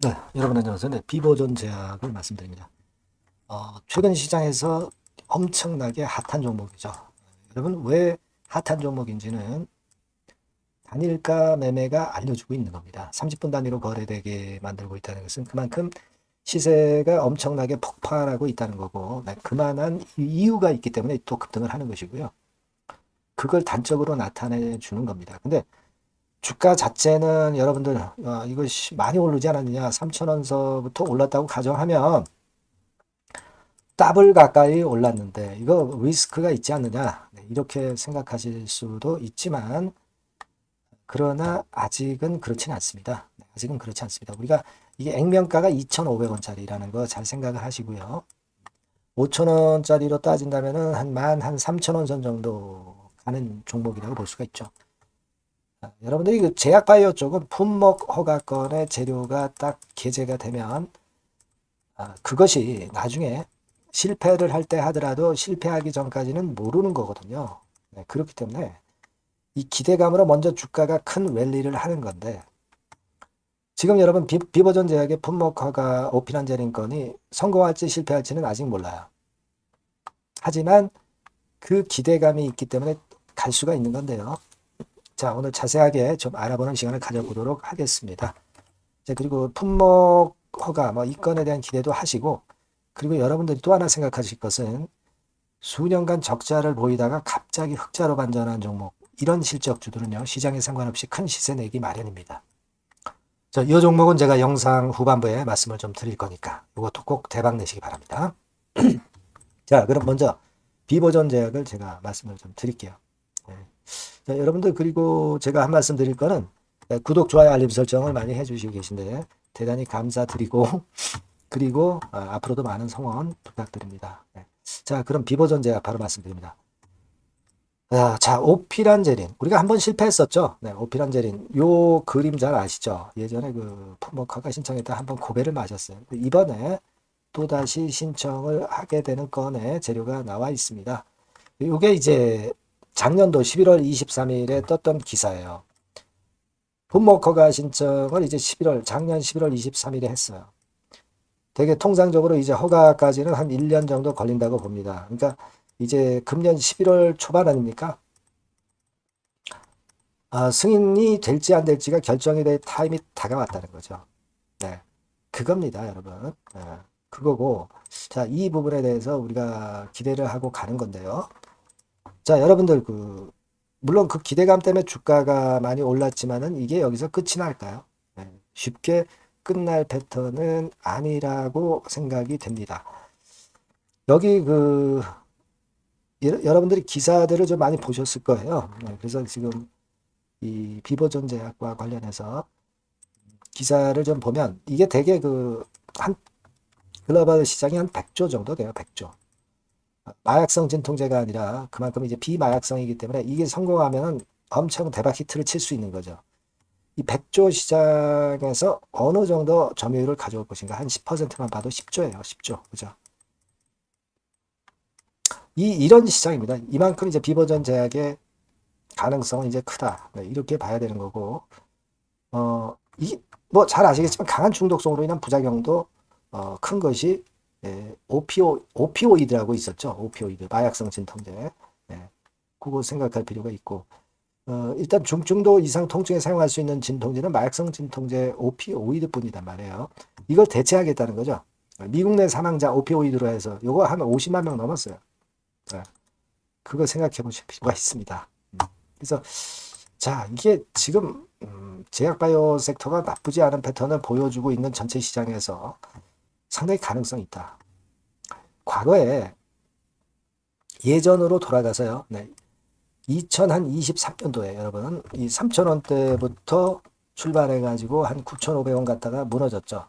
네, 여러분 안녕하세요. 네, 비보존 제약을 말씀드립니다. 최근 시장에서 엄청나게 핫한 종목이죠. 여러분 왜 핫한 종목인지는 단일가 매매가 알려주고 있는 겁니다. 30분 단위로 거래되게 만들고 있다는 것은 그만큼 시세가 엄청나게 폭발하고 있다는 거고, 네, 그만한 이유가 있기 때문에 또 급등을 하는 것이고요. 그걸 단적으로 나타내 주는 겁니다. 근데 주가 자체는 여러분들 이것이 많이 오르지 않았느냐, 3,000원서부터 올랐다고 가정하면 더블 가까이 올랐는데 이거 리스크가 있지 않느냐, 네, 이렇게 생각하실 수도 있지만 그러나 아직은 그렇지는 않습니다. 네, 아직은 그렇지 않습니다. 우리가 이게 액면가가 2,500원짜리라는 거 잘 생각을 하시고요. 5,000원짜리로 따진다면은 한 3,000원 선 정도 가는 종목이라고 볼 수가 있죠. 여러분들이 그 제약바이오 쪽은 품목 허가권의 재료가 딱 게재가 되면 그것이 나중에 실패를 할 때 하더라도 실패하기 전까지는 모르는 거거든요. 네, 그렇기 때문에 이 기대감으로 먼저 주가가 큰 랠리를 하는 건데 지금 여러분 비버전 제약의 품목 허가 오피란제린 건이 성공할지 실패할지는 아직 몰라요. 하지만 그 기대감이 있기 때문에 갈 수가 있는 건데요. 자, 오늘 자세하게 좀 알아보는 시간을 가져보도록 하겠습니다. 자, 그리고 품목 허가 이 건에 대한 기대도 하시고, 그리고 여러분들이 또 하나 생각하실 것은 수년간 적자를 보이다가 갑자기 흑자로 반전한 종목, 이런 실적주들은요 시장에 상관없이 큰 시세 내기 마련입니다. 자, 이 종목은 제가 영상 후반부에 말씀을 좀 드릴 거니까 이것도 꼭 대박 내시기 바랍니다. 자, 그럼 먼저 비보전 제약을 제가 말씀을 좀 드릴게요. 네. 자, 여러분들 그리고 제가 한 말씀 드릴 거는 구독, 좋아요, 알림 설정을 많이 해주시고 계신데 대단히 감사드리고 그리고 앞으로도 많은 성원 부탁드립니다. 네. 자, 그럼 비보전 제약 바로 말씀드립니다. 자, 오피란제린. 우리가 한번 실패했었죠. 네, 오피란제린. 요 그림 잘 아시죠? 예전에 그 품목허가 신청했다 한번 고배를 맞았어요. 이번에 또다시 신청을 하게 되는 건에 재료가 나와 있습니다. 이게 이제 작년도 11월 23일에 떴던 기사예요. 품목허가 신청을 이제 작년 11월 23일에 했어요. 되게 통상적으로 이제 허가까지는 한 1년 정도 걸린다고 봅니다. 그러니까 이제 금년 11월 초반 아닙니까? 승인이 될지 안 될지가 결정이 될 타임이 다가왔다는 거죠. 네. 그겁니다, 여러분. 그거고. 자, 이 부분에 대해서 우리가 기대를 하고 가는 건데요. 자, 여러분들, 물론 그 기대감 때문에 주가가 많이 올랐지만은 이게 여기서 끝이 날까요? 네. 쉽게 끝날 패턴은 아니라고 생각이 됩니다. 여기 여러분들이 기사들을 좀 많이 보셨을 거예요. 네, 그래서 지금 이 비버전 제약과 관련해서 기사를 좀 보면 이게 되게 한 글로벌 시장이 한 100조 정도 돼요. 100조. 마약성 진통제가 아니라 그만큼 이제 비마약성이기 때문에 이게 성공하면은 엄청 대박 히트를 칠 수 있는 거죠. 이 100조 시장에서 어느 정도 점유율을 가져올 것인가? 한 10%만 봐도 10조예요. 10조. 그죠? 이런 시장입니다. 이만큼 이제 비버전 제약의 가능성은 이제 크다. 네, 이렇게 봐야 되는 거고, 이, 뭐 잘 아시겠지만 강한 중독성으로 인한 부작용도 큰 것이 오피오이드라고 있었죠. 오피오이드, 마약성 진통제. 네, 그거 생각할 필요가 있고, 일단 중증도 이상 통증에 사용할 수 있는 진통제는 마약성 진통제 오피오이드뿐이단 말이에요. 이걸 대체하겠다는 거죠. 미국 내 사망자 오피오이드로 해서 요거 한 50만 명 넘었어요. 네, 그거 생각해 보실 필요가 있습니다. 그래서 자, 이게 지금 제약바이오 섹터가 나쁘지 않은 패턴을 보여주고 있는 전체 시장에서 상당히 가능성이 있다. 과거에 예전으로 돌아가서요. 네, 2023년도에 여러분 이 3,000원대부터 출발해가지고 한 9,500원 갔다가 무너졌죠.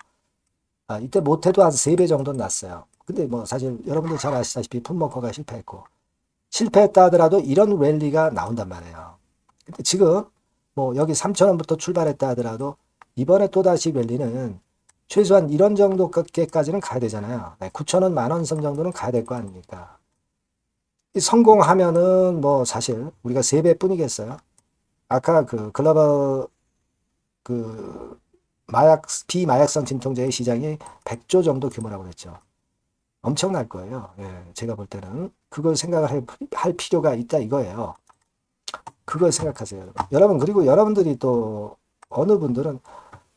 이때 못해도 한 3배 정도는 났어요. 근데 뭐 사실 여러분들 잘 아시다시피 품목허가 실패했고 실패했다 하더라도 이런 랠리가 나온단 말이에요. 근데 지금 뭐 여기 3,000원부터 출발했다 하더라도 이번에 또다시 랠리는 최소한 이런 정도까지는 가야 되잖아요. 9,000원, 만원 선 정도는 가야 될 거 아닙니까? 성공하면은 뭐 사실 우리가 3배 뿐이겠어요. 아까 글로벌 그 비마약성 진통제의 시장이 100조 정도 규모라고 그랬죠. 엄청날 거예요. 예, 제가 볼 때는 그걸 생각을 할 필요가 있다 이거예요. 그걸 생각하세요, 여러분. 여러분, 그리고 여러분들이 또 어느 분들은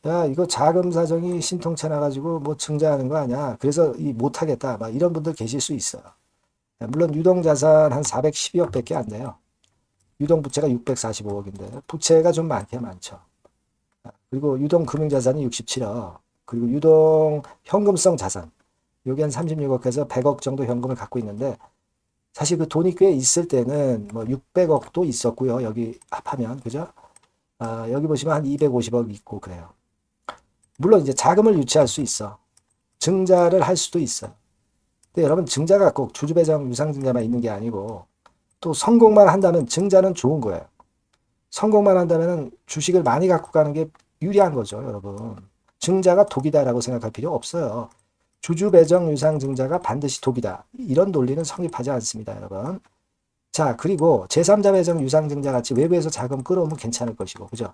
야, 이거 자금 사정이 신통치 않아가지고 뭐 증자하는 거 아니야. 그래서 못하겠다. 막 이런 분들 계실 수 있어요. 물론 유동자산 한 412억 밖에 안 돼요. 유동부채가 645억인데 부채가 좀 많긴 많죠. 그리고 유동금융자산이 67억. 그리고 유동 현금성 자산. 여기 한 36억에서 100억 정도 현금을 갖고 있는데 사실 그 돈이 꽤 있을 때는 뭐 600억도 있었고요. 여기 합하면 그죠? 여기 보시면 한 250억 있고 그래요. 물론 이제 자금을 유치할 수 있어. 증자를 할 수도 있어. 근데 여러분 증자가 꼭 주주배정 유상증자만 있는 게 아니고 또 성공만 한다면 증자는 좋은 거예요. 성공만 한다면 주식을 많이 갖고 가는 게 유리한 거죠, 여러분. 증자가 독이다라고 생각할 필요 없어요. 주주배정 유상증자가 반드시 독이다. 이런 논리는 성립하지 않습니다, 여러분. 자, 그리고 제3자 배정 유상증자 같이 외부에서 자금 끌어오면 괜찮을 것이고, 그죠?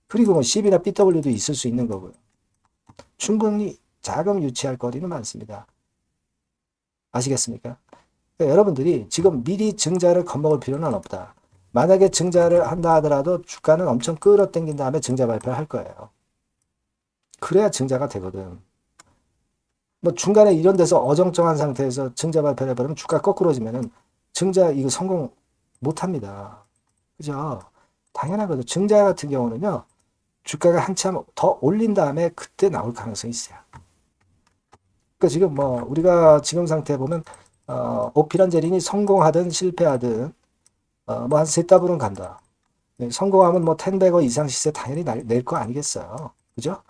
그리고 뭐 CB나 BW도 있을 수 있는 거고요. 충분히 자금 유치할 거리는 많습니다. 아시겠습니까? 그러니까 여러분들이 지금 미리 증자를 겁먹을 필요는 없다. 만약에 증자를 한다 하더라도 주가는 엄청 끌어당긴 다음에 증자 발표를 할 거예요. 그래야 증자가 되거든. 뭐 중간에 이런 데서 어정쩡한 상태에서 증자 발표를 해버리면 주가 거꾸로지면은 증자 이거 성공 못 합니다. 그죠? 당연하거든. 증자 같은 경우는요, 주가가 한참 더 올린 다음에 그때 나올 가능성이 있어요. 그러니까 지금 뭐 우리가 지금 상태 보면 오피란제린이 성공하든 실패하든 뭐 한 세 따블은 간다. 네, 성공하면 뭐 10배거 이상 시세 당연히 낼 거 아니겠어요. 그죠?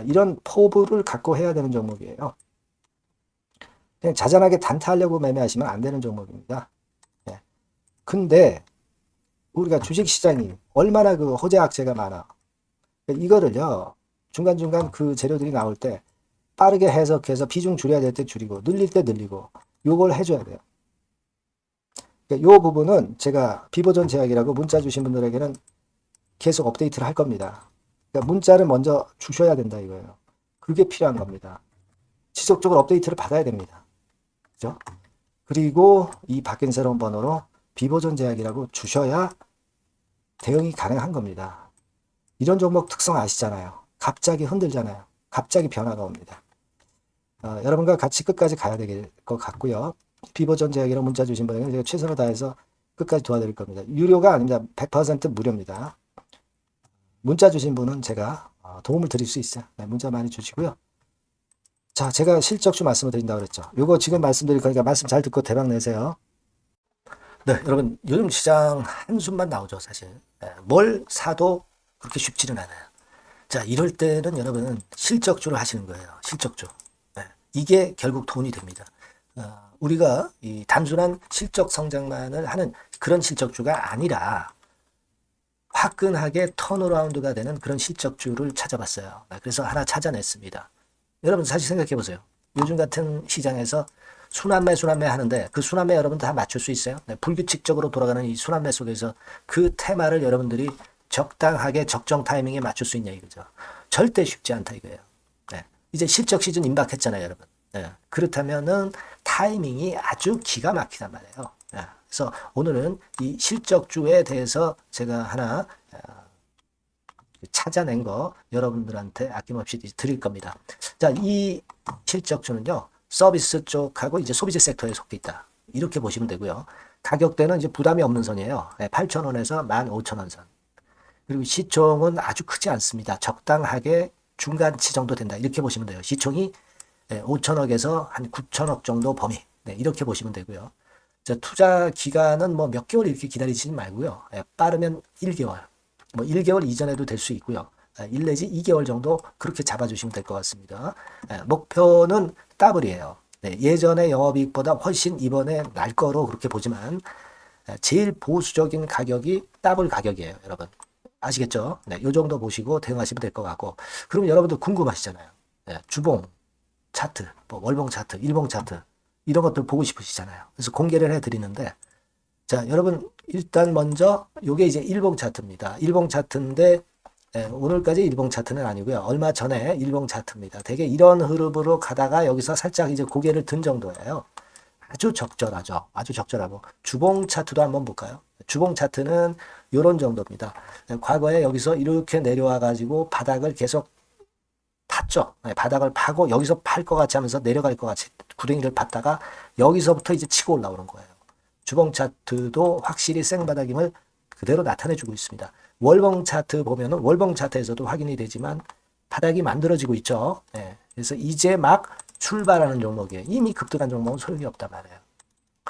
이런 포부를 갖고 해야 되는 종목이에요. 그냥 자잘하게 단타하려고 매매하시면 안 되는 종목입니다. 네. 근데 우리가 주식시장이 얼마나 그 호재악재가 많아. 이거를요, 중간중간 그 재료들이 나올 때 빠르게 해석해서 비중 줄여야 될 때 줄이고, 늘릴 때 늘리고, 요걸 해줘야 돼요. 요 부분은 제가 비보전 제약이라고 문자 주신 분들에게는 계속 업데이트를 할 겁니다. 그러니까 문자를 먼저 주셔야 된다 이거예요. 그게 필요한 겁니다. 지속적으로 업데이트를 받아야 됩니다. 그죠? 그리고 이 바뀐 새로운 번호로 비보전 제약이라고 주셔야 대응이 가능한 겁니다. 이런 종목 특성 아시잖아요. 갑자기 흔들잖아요. 갑자기 변화가 옵니다. 여러분과 같이 끝까지 가야 될 것 같고요. 비보전 제약이라고 문자 주신 분에게는 제가 최선을 다해서 끝까지 도와드릴 겁니다. 유료가 아닙니다. 100% 무료입니다. 문자 주신 분은 제가 도움을 드릴 수 있어요. 네, 문자 많이 주시고요. 자, 제가 실적주 말씀을 드린다고 그랬죠. 요거 지금 말씀드릴 거니까 말씀 잘 듣고 대박 내세요. 네, 여러분 요즘 시장 한숨만 나오죠, 사실. 네, 뭘 사도 그렇게 쉽지는 않아요. 자, 이럴 때는 여러분은 실적주를 하시는 거예요. 실적주. 네, 이게 결국 돈이 됩니다. 우리가 이 단순한 실적 성장만을 하는 그런 실적주가 아니라 화끈하게 턴어라운드가 되는 그런 실적주를 찾아봤어요. 그래서 하나 찾아냈습니다. 여러분 사실 생각해 보세요. 요즘 같은 시장에서 순환매 하는데 그 순환매 여러분 다 맞출 수 있어요? 네, 불규칙적으로 돌아가는 이 순환매 속에서 그 테마를 여러분들이 적당하게 적정 타이밍에 맞출 수 있냐 이거죠. 절대 쉽지 않다 이거예요. 네, 이제 실적 시즌 임박했잖아요, 여러분. 네, 그렇다면은 타이밍이 아주 기가 막히단 말이에요. 네, 그래서 오늘은 이 실적주에 대해서 제가 하나 찾아낸 거 여러분들한테 아낌없이 드릴 겁니다. 자, 이 실적주는요, 서비스 쪽하고 이제 소비재 섹터에 속해 있다. 이렇게 보시면 되고요. 가격대는 이제 부담이 없는 선이에요. 8,000원에서 15,000원 선. 그리고 시총은 아주 크지 않습니다. 적당하게 중간치 정도 된다. 이렇게 보시면 돼요. 시총이 5천억에서 한 9천억 정도 범위. 네, 이렇게 보시면 되고요. 자, 투자 기간은 뭐 몇 개월 이렇게 기다리지 말고요. 빠르면 1개월. 뭐 1개월 이전에도 될 수 있고요. 1 내지 2개월 정도 그렇게 잡아주시면 될 것 같습니다. 목표는 더블이에요. 네, 예전의 영업이익보다 훨씬 이번에 날 거로 그렇게 보지만 제일 보수적인 가격이 더블 가격이에요, 여러분. 아시겠죠? 네, 이 정도 보시고 대응하시면 될 것 같고. 그럼 여러분들 궁금하시잖아요. 네, 주봉 차트, 뭐 월봉 차트, 일봉 차트 이런 것들 보고 싶으시잖아요. 그래서 공개를 해드리는데, 자, 여러분 일단 먼저 요게 이제 일봉 차트입니다. 일봉 차트인데 오늘까지 일봉 차트는 아니고요. 얼마 전에 일봉 차트입니다. 되게 이런 흐름으로 가다가 여기서 살짝 이제 고개를 든 정도예요. 아주 적절하죠. 아주 적절하고. 주봉 차트도 한번 볼까요? 주봉 차트는 이런 정도입니다. 과거에 여기서 이렇게 내려와 가지고 바닥을 계속 팠죠. 바닥을 파고 여기서 팔 것 같이 하면서 내려갈 것 같이 구덩이를 팠다가 여기서부터 이제 치고 올라오는 거예요. 주봉 차트도 확실히 생바닥임을 그대로 나타내주고 있습니다. 월봉 차트 보면은 월봉 차트에서도 확인이 되지만 바닥이 만들어지고 있죠. 그래서 이제 막 출발하는 종목이에요. 이미 급등한 종목은 소용이 없단 말이에요.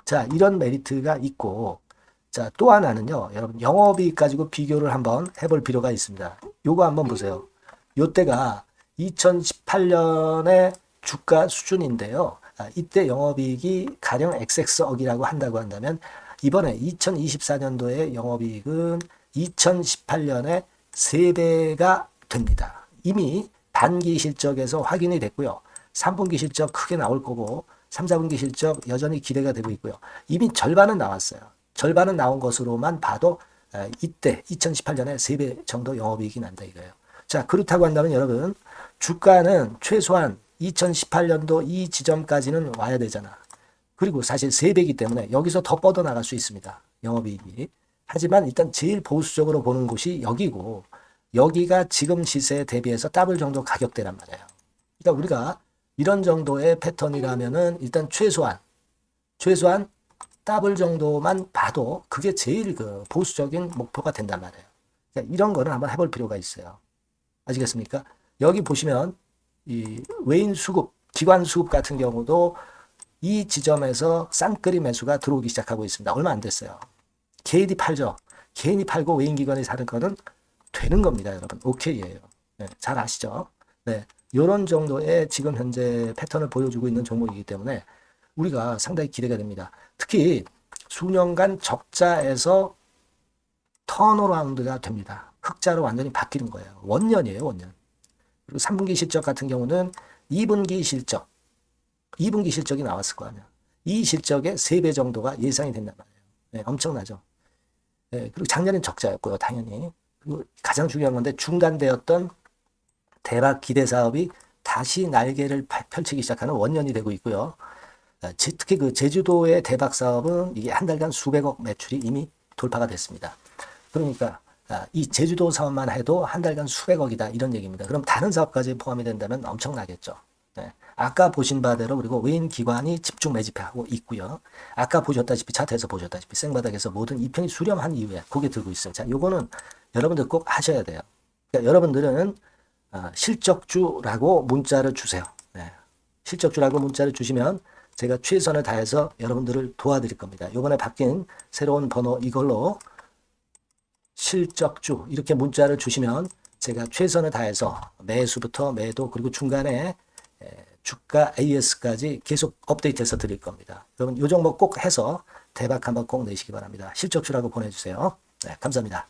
자, 이런 메리트가 있고, 자, 또 하나는요, 여러분, 영업이익 가지고 비교를 한번 해볼 필요가 있습니다. 요거 한번 보세요. 요때가 2018년의 주가 수준인데요. 이때 영업이익이 가령 XX억이라고 한다고 한다면, 이번에 2024년도에 영업이익은 2018년에 3배가 됩니다. 이미 단기 실적에서 확인이 됐고요. 3분기 실적 크게 나올 거고 3, 4분기 실적 여전히 기대가 되고 있고요. 이미 절반은 나왔어요. 절반은 나온 것으로만 봐도 이때 2018년에 3배 정도 영업이익이 난다 이거예요. 자, 그렇다고 한다면 여러분 주가는 최소한 2018년도 이 지점까지는 와야 되잖아. 그리고 사실 3배이기 때문에 여기서 더 뻗어나갈 수 있습니다. 영업이익이. 하지만 일단 제일 보수적으로 보는 곳이 여기고 여기가 지금 시세에 대비해서 더블 정도 가격대란 말이에요. 그러니까 우리가 이런 정도의 패턴이라면은 일단 최소한 더블 정도만 봐도 그게 제일 그 보수적인 목표가 된단 말이에요. 그러니까 이런 거는 한번 해볼 필요가 있어요. 아시겠습니까? 여기 보시면 이 외인 수급, 기관 수급 같은 경우도 이 지점에서 쌍끌이 매수가 들어오기 시작하고 있습니다. 얼마 안 됐어요. 개인이 팔죠. 개인이 팔고 외인 기관이 사는 거는 되는 겁니다, 여러분. 오케이예요. 네, 잘 아시죠? 네, 이런 정도의 지금 현재 패턴을 보여주고 있는 종목이기 때문에 우리가 상당히 기대가 됩니다. 특히 수년간 적자에서 턴어라운드가 됩니다. 흑자로 완전히 바뀌는 거예요. 원년이에요, 원년. 그리고 3분기 실적 같은 경우는 2분기 실적이 나왔을 거 아니야. 이 실적의 3배 정도가 예상이 된단 말이에요. 네, 엄청나죠. 네, 그리고 작년엔 적자였고요, 당연히. 그리고 가장 중요한 건데 중단되었던 대박 기대 사업이 다시 날개를 펼치기 시작하는 원년이 되고 있고요. 특히 그 제주도의 대박 사업은 이게 한 달간 수백억 매출이 이미 돌파가 됐습니다. 그러니까 이 제주도 사업만 해도 한 달간 수백억이다 이런 얘기입니다. 그럼 다른 사업까지 포함이 된다면 엄청나겠죠. 네. 아까 보신 바대로 그리고 외인 기관이 집중 매집하고 있고요. 아까 보셨다시피 차트에서 보셨다시피 생바닥에서 모든 이평이 수렴한 이후에 고개 들고 있어요. 자, 요거는 여러분들 꼭 하셔야 돼요. 그러니까 여러분들은 실적주라고 문자를 주세요. 네. 실적주라고 문자를 주시면 제가 최선을 다해서 여러분들을 도와드릴 겁니다. 이번에 바뀐 새로운 번호 이걸로 실적주 이렇게 문자를 주시면 제가 최선을 다해서 매수부터 매도 그리고 중간에 주가 AS까지 계속 업데이트해서 드릴 겁니다. 여러분 이 종목 꼭 해서 대박 한번 꼭 내시기 바랍니다. 실적주라고 보내주세요. 네, 감사합니다.